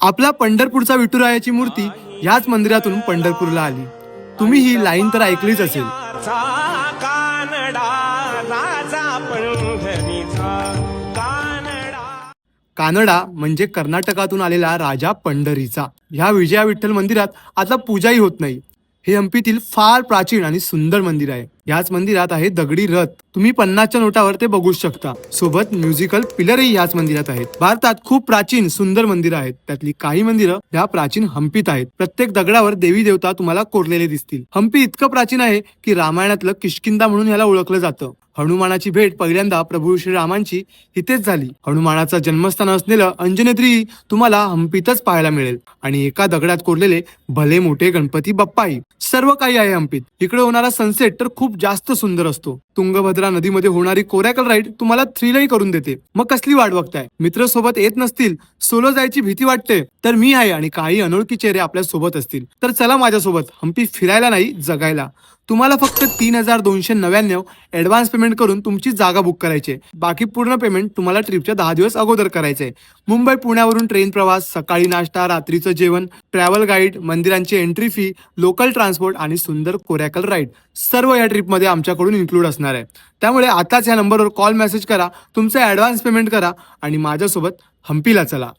आपला पंढरपूरचा विठुरायाची मूर्ती ह्याच मंदिरातून पंढरपूरला आली. तुम्ही ही लाईन तर ऐकलीच असेल. कानडा राजा पंढरीचा कानडा. कानडा म्हणजे कर्नाटकातून आलेला राजा पंढरीचा. ह्या विजया विठ्ठल मंदिरात आता पूजाही होत नाही. हे हम्पीतील फार प्राचीन आणि सुंदर मंदिर आहे. याच मंदिरात आहे दगडी रथ. तुम्ही 50च्या नोटावर ते बघू शकता. सोबत म्युझिकल पिलरही याच मंदिरात आहेत. भारतात खूप प्राचीन सुंदर मंदिरं आहेत. त्यातली काही मंदिरं ह्या प्राचीन हम्पीत आहेत. प्रत्येक दगडावर देवी देवता तुम्हाला कोरलेले दिसतील. हम्पी इतकं प्राचीन आहे की रामायणातलं किष्किंधा म्हणून याला ओळखलं जातं. हनुमानाची भेट पहिल्यांदा प्रभू श्रीरामांची इथेच झाली. हनुमानाचं जन्मस्थान असलेलं अंजनेत्री तुम्हाला हम्पीतच पाहायला मिळेल. आणि एका दगडात कोरलेले भले मोठे गणपती बाप्पाही. सर्व काही आहे हम्पीत. इकडे होणारा सनसेट तर खूप जास्त सुंदर असतो. तुंगभद्रा नदीमध्ये होणारी कोरॅकल राईड तुम्हाला थ्रिलही करून देते. मग कसली वाट बघताय? मित्र सोबत येत नसतील, सोलो जायची भीती वाटते, तर मी आहे आणि काही अनोळखी चेहरे आपल्या सोबत असतील तर चला माझ्यासोबत हम्पी फिरायला नाही जगायला. तुम्हाला फक्त 3299 ऍडव्हान्स पेमेंट करून तुमची जागा बुक करायची आहे. बाकी पूर्ण पेमेंट तुम्हाला ट्रिपच्या 10 दिवस अगोदर करायचंय. मुंबई पुण्यावरून ट्रेन प्रवास, सकाळी नाश्ता, रात्रीचं जेवण, ट्रॅव्हल गाईड, मंदिरांची एंट्री फी, लोकल ट्रान्सपोर्ट आणि सुंदर कोरॅकल राईड सर्व या ट्रिपमध्ये आमच्याकडून इन्क्लूड असणार आहे. त्यामुळे आताच या नंबरवर कॉल मेसेज करा, तुमचं ऍडव्हान्स पेमेंट करा आणि माझ्यासोबत हम्पीला चला.